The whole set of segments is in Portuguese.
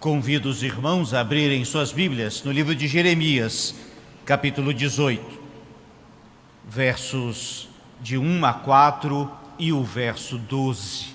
Convido os irmãos a abrirem suas Bíblias no livro de Jeremias, capítulo 18, versos de 1 a 4 e o verso 12.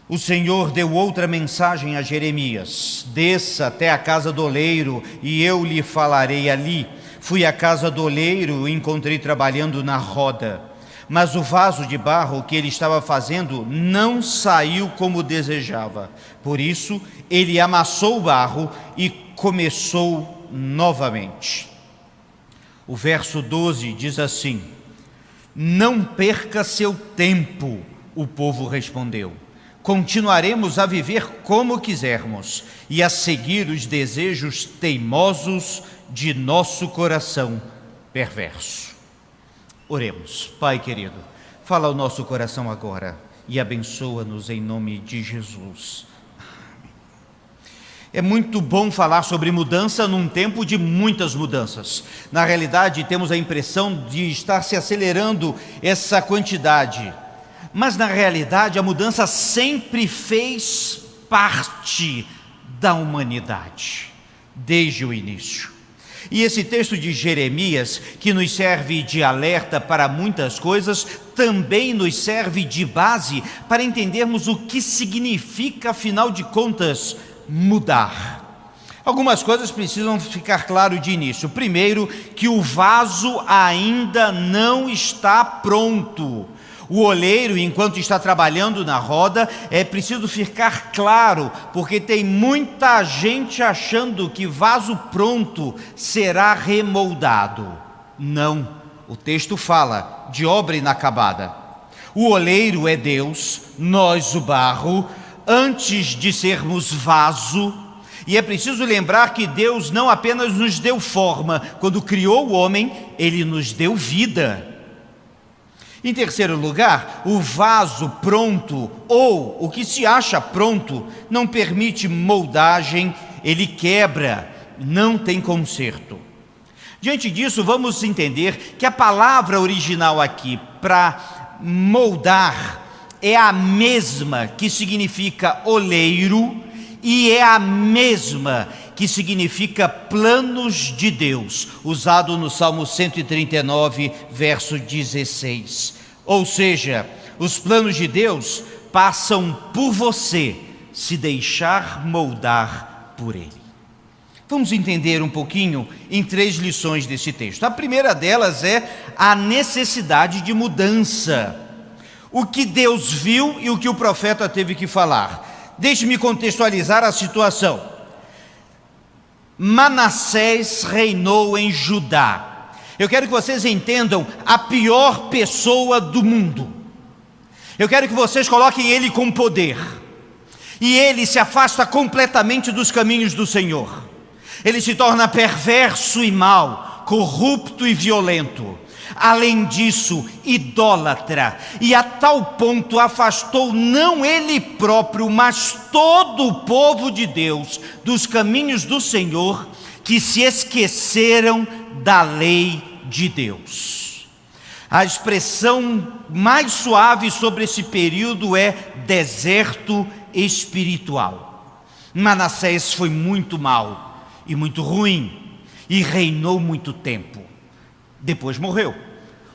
O Senhor deu outra mensagem a Jeremias: desça até a casa do oleiro e eu lhe falarei ali. Fui à casa do oleiro e encontrei trabalhando na roda, mas o vaso de barro que ele estava fazendo não saiu como desejava. Por isso, ele amassou o barro e começou novamente. O verso 12 diz assim: não perca seu tempo, o povo respondeu. Continuaremos a viver como quisermos e a seguir os desejos teimosos de nosso coração perverso. Oremos. Pai querido, fala ao nosso coração agora e abençoa-nos em nome de Jesus. É muito bom falar sobre mudança num tempo de muitas mudanças. Na realidade, temos a impressão de estar se acelerando essa quantidade. Mas na realidade, a mudança sempre fez parte da humanidade, desde o início. E esse texto de Jeremias, que nos serve de alerta para muitas coisas, também nos serve de base para entendermos o que significa, afinal de contas, mudar. Algumas coisas precisam ficar claro de início. Primeiro, que o vaso ainda não está pronto. O oleiro, enquanto está trabalhando na roda, é preciso ficar claro, porque tem muita gente achando que vaso pronto será remoldado. Não, o texto fala de obra inacabada. O oleiro é Deus, nós o barro, antes de sermos vaso. E é preciso lembrar que Deus não apenas nos deu forma, quando criou o homem, Ele nos deu vida. Em terceiro lugar, o vaso pronto, ou o que se acha pronto, não permite moldagem, ele quebra, não tem conserto. Diante disso, vamos entender que a palavra original aqui para moldar é a mesma que significa oleiro e é a mesma que significa planos de Deus, usado no Salmo 139, verso 16. Ou seja, os planos de Deus passam por você, se deixar moldar por Ele. Vamos entender um pouquinho em 3 lições desse texto. A primeira delas é a necessidade de mudança. O que Deus viu e o que o profeta teve que falar. Deixe-me contextualizar a situação. Manassés reinou em Judá. Eu quero que vocês entendam a pior pessoa do mundo. Eu quero que vocês coloquem ele com poder. E ele se afasta completamente dos caminhos do Senhor. Ele se torna perverso e mau, corrupto e violento. Além disso, idólatra, e a tal ponto afastou não ele próprio, mas todo o povo de Deus dos caminhos do Senhor, que se esqueceram da lei de Deus. A expressão mais suave sobre esse período é deserto espiritual. Manassés foi muito mau e muito ruim, e reinou muito tempo. Depois morreu.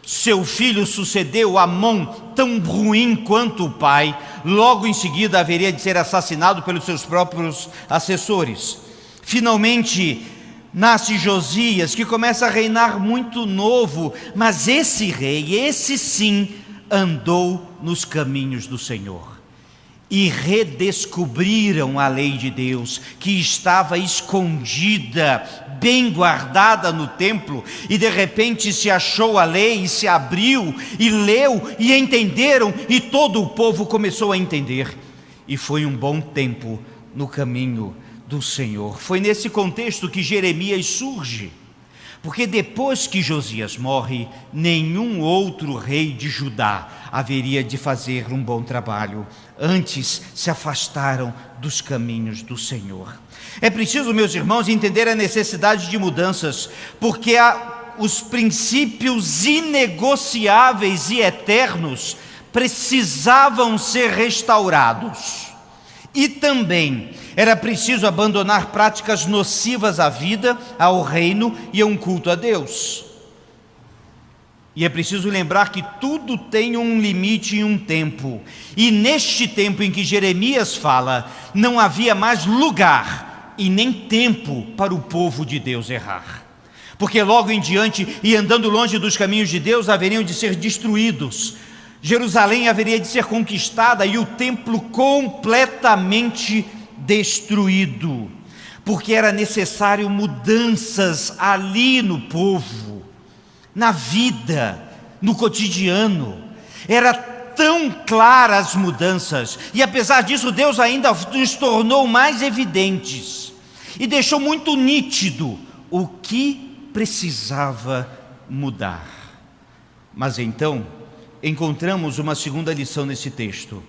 Seu filho sucedeu Amon, tão ruim quanto o pai. Logo em seguida haveria de ser assassinado pelos seus próprios assessores. Finalmente nasce Josias, que começa a reinar muito novo, mas esse rei, esse sim, andou nos caminhos do Senhor. E redescobriram a lei de Deus, que estava escondida, bem guardada no templo, e de repente se achou a lei, e se abriu, e leu, e entenderam, e todo o povo começou a entender. E foi um bom tempo no caminho do Senhor. Foi nesse contexto que Jeremias surge, porque depois que Josias morre, nenhum outro rei de Judá haveria de fazer um bom trabalho. Antes se afastaram dos caminhos do Senhor. É preciso, meus irmãos, entender a necessidade de mudanças, porque os princípios inegociáveis e eternos precisavam ser restaurados. E também era preciso abandonar práticas nocivas à vida, ao reino e a um culto a Deus. E é preciso lembrar que tudo tem um limite e um tempo. E neste tempo em que Jeremias fala, não havia mais lugar e nem tempo para o povo de Deus errar. Porque logo em diante, e andando longe dos caminhos de Deus, haveriam de ser destruídos. Jerusalém haveria de ser conquistada e o templo completamente destruído. Porque era necessário mudanças ali no povo, na vida, no cotidiano. Era tão claras as mudanças, e apesar disso Deus ainda nos tornou mais evidentes, e deixou muito nítido o que precisava mudar. Mas então, encontramos uma segunda lição nesse texto,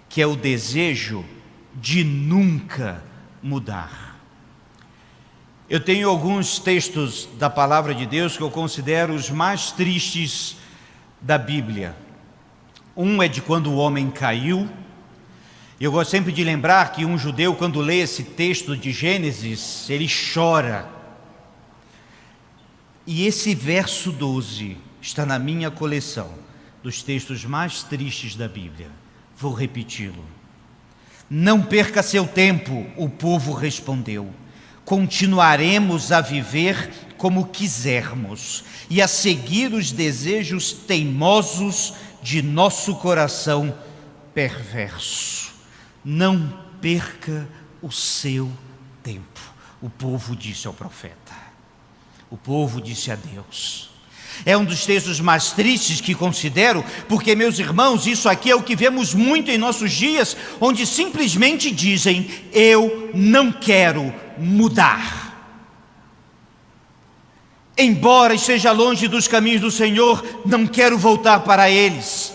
que é o desejo de nunca mudar. Eu tenho alguns textos da palavra de Deus que eu considero os mais tristes da Bíblia. Um é de quando o homem caiu. Eu gosto sempre de lembrar que um judeu, quando lê esse texto de Gênesis, ele chora. E esse verso 12 está na minha coleção dos textos mais tristes da Bíblia. Vou repeti-lo. Não perca seu tempo, o povo respondeu. Continuaremos a viver como quisermos e a seguir os desejos teimosos de nosso coração perverso. Não perca o seu tempo. O povo disse ao profeta. O povo disse a Deus. É um dos textos mais tristes que considero, porque, meus irmãos, isso aqui é o que vemos muito em nossos dias, onde simplesmente dizem: eu não quero mudar. Embora esteja longe dos caminhos do Senhor, não quero voltar para eles.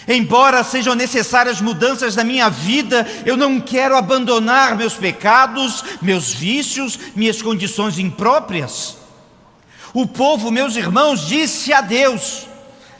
Embora sejam necessárias mudanças na minha vida, eu não quero abandonar meus pecados, meus vícios, minhas condições impróprias. O povo, meus irmãos, disse a Deus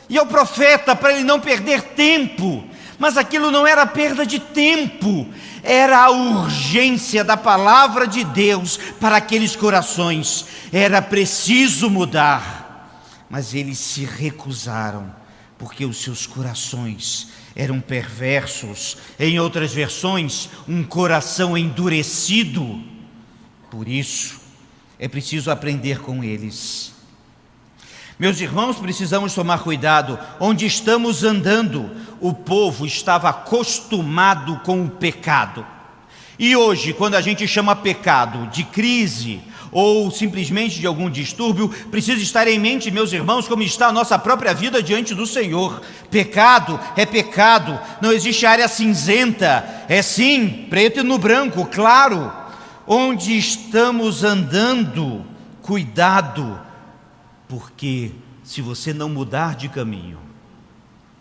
e ao profeta para ele não perder tempo, mas aquilo não era perda de tempo, era a urgência da palavra de Deus para aqueles corações. Era preciso mudar, mas eles se recusaram, porque os seus corações eram perversos. Em outras versões, um coração endurecido. Por isso, é preciso aprender com eles. Meus irmãos, precisamos tomar cuidado. Onde estamos andando, o povo estava acostumado com o pecado. E hoje, quando a gente chama pecado de crise ou simplesmente de algum distúrbio, precisa estar em mente, meus irmãos, como está a nossa própria vida diante do Senhor. Pecado é pecado, não existe área cinzenta, é sim, preto e no branco, claro. Onde estamos andando, cuidado, porque se você não mudar de caminho,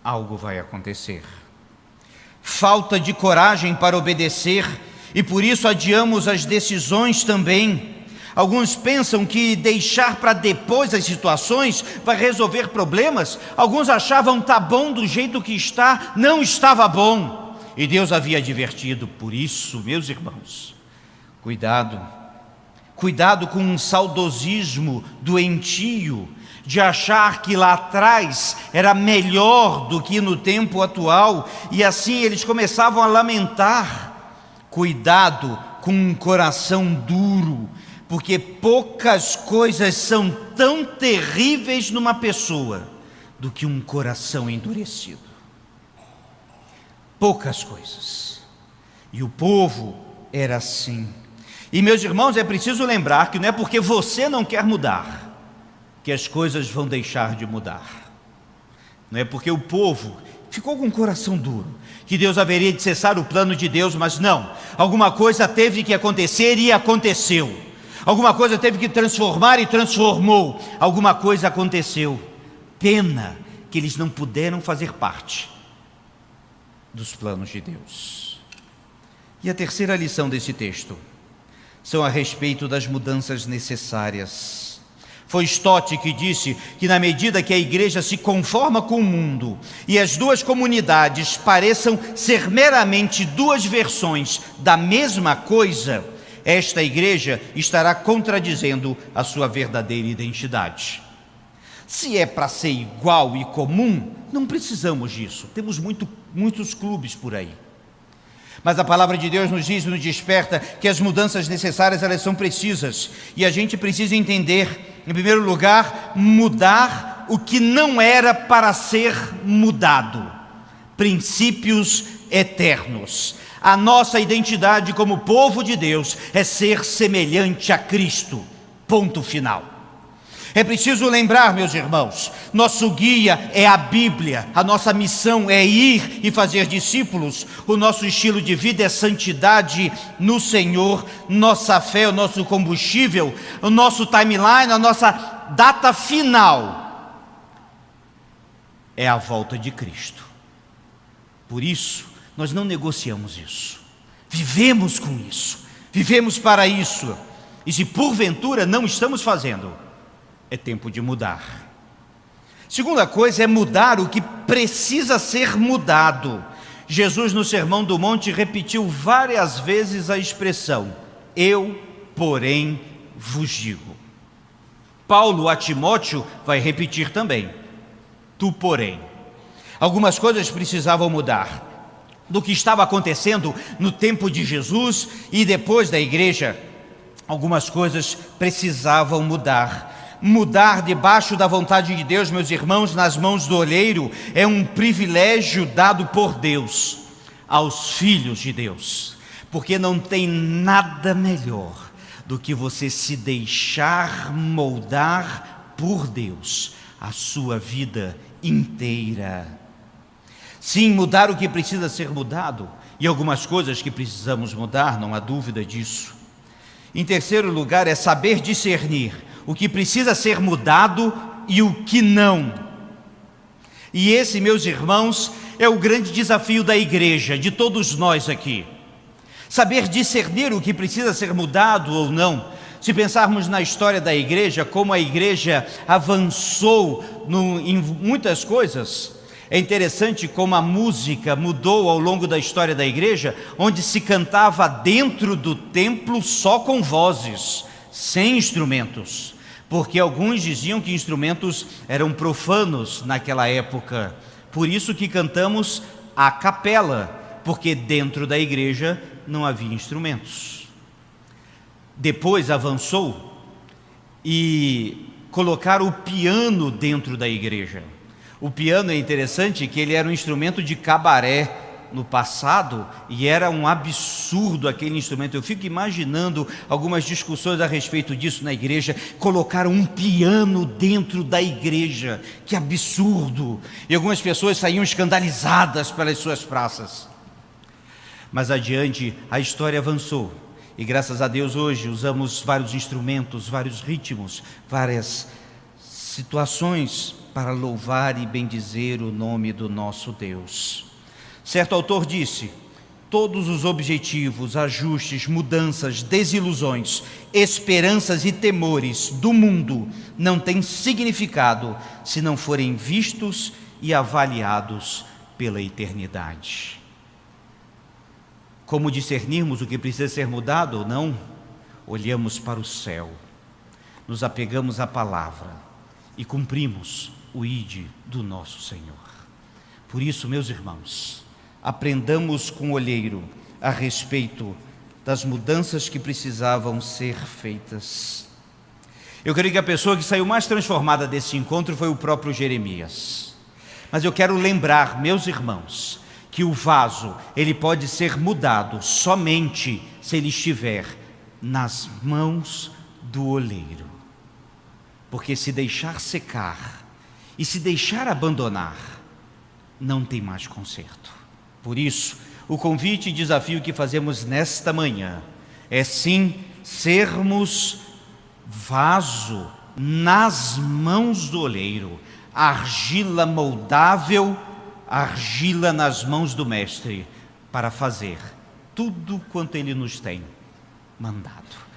algo vai acontecer. Falta de coragem para obedecer, e por isso adiamos as decisões também. Alguns pensam que deixar para depois as situações vai resolver problemas. Alguns achavam tá bom do jeito que está, não estava bom. E Deus havia advertido. Por isso, meus irmãos, cuidado com um saudosismo doentio, de achar que lá atrás era melhor do que no tempo atual, e assim eles começavam a lamentar. Cuidado com um coração duro, porque poucas coisas são tão terríveis numa pessoa do que um coração endurecido. Poucas coisas. E o povo era assim. E, meus irmãos, é preciso lembrar que não é porque você não quer mudar que as coisas vão deixar de mudar. Não é porque o povo ficou com o coração duro que Deus haveria de cessar o plano de Deus, mas não. Alguma coisa teve que acontecer e aconteceu. Alguma coisa teve que transformar e transformou. Alguma coisa aconteceu. Pena que eles não puderam fazer parte dos planos de Deus. E a terceira lição desse texto são a respeito das mudanças necessárias. Foi Stott que disse que na medida que a igreja se conforma com o mundo e as duas comunidades pareçam ser meramente duas versões da mesma coisa, esta igreja estará contradizendo a sua verdadeira identidade. Se é para ser igual e comum, não precisamos disso. Temos muitos clubes por aí. Mas a palavra de Deus nos diz e nos desperta que as mudanças necessárias, elas são precisas. E a gente precisa entender, em primeiro lugar, mudar o que não era para ser mudado. Princípios eternos. A nossa identidade como povo de Deus é ser semelhante a Cristo. Ponto final. É preciso lembrar, meus irmãos, nosso guia é a Bíblia, a nossa missão é ir e fazer discípulos, o nosso estilo de vida é santidade no Senhor, nossa fé, o nosso combustível, o nosso timeline, a nossa data final é a volta de Cristo. Por isso, nós não negociamos isso, vivemos com isso, vivemos para isso, e se porventura não estamos fazendo, é tempo de mudar. Segunda coisa é mudar o que precisa ser mudado. Jesus, no Sermão do Monte, repetiu várias vezes a expressão: eu, porém, vos digo. Paulo a Timóteo vai repetir também: tu, porém. Algumas coisas precisavam mudar do que estava acontecendo no tempo de Jesus e depois da igreja. Algumas coisas precisavam mudar. Mudar debaixo da vontade de Deus, meus irmãos, nas mãos do olheiro, é um privilégio dado por Deus aos filhos de Deus, porque não tem nada melhor do que você se deixar moldar por Deus a sua vida inteira. Sim, mudar o que precisa ser mudado, e algumas coisas que precisamos mudar, não há dúvida disso. Em terceiro lugar, é saber discernir o que precisa ser mudado e o que não. E esse, meus irmãos, é o grande desafio da igreja, de todos nós aqui. Saber discernir o que precisa ser mudado ou não. Se pensarmos na história da igreja, como a igreja avançou em muitas coisas, é interessante como a música mudou ao longo da história da igreja, onde se cantava dentro do templo só com vozes, sem instrumentos, porque alguns diziam que instrumentos eram profanos naquela época. Por isso que cantamos a capela, porque dentro da igreja não havia instrumentos. Depois avançou e colocaram o piano dentro da igreja. O piano é interessante que ele era um instrumento de cabaré no passado, e era um absurdo aquele instrumento. Eu fico imaginando algumas discussões a respeito disso na igreja. Colocaram um piano dentro da igreja, que absurdo! E algumas pessoas saíam escandalizadas pelas suas praças. Mas adiante a história avançou, e graças a Deus hoje usamos vários instrumentos, vários ritmos, várias situações para louvar e bendizer o nome do nosso Deus. Certo autor disse: todos os objetivos, ajustes, mudanças, desilusões, esperanças e temores do mundo não têm significado se não forem vistos e avaliados pela eternidade. Como discernirmos o que precisa ser mudado ou não? Olhamos para o céu, nos apegamos à palavra e cumprimos o ide do nosso Senhor. Por isso, meus irmãos, aprendamos com o olheiro a respeito das mudanças que precisavam ser feitas. Eu creio que a pessoa que saiu mais transformada desse encontro foi o próprio Jeremias. Mas eu quero lembrar, meus irmãos, que o vaso, ele pode ser mudado somente se ele estiver nas mãos do olheiro. Porque se deixar secar e se deixar abandonar, não tem mais conserto. Por isso, o convite e desafio que fazemos nesta manhã é sim sermos vaso nas mãos do olheiro, argila moldável, argila nas mãos do Mestre, para fazer tudo quanto Ele nos tem mandado.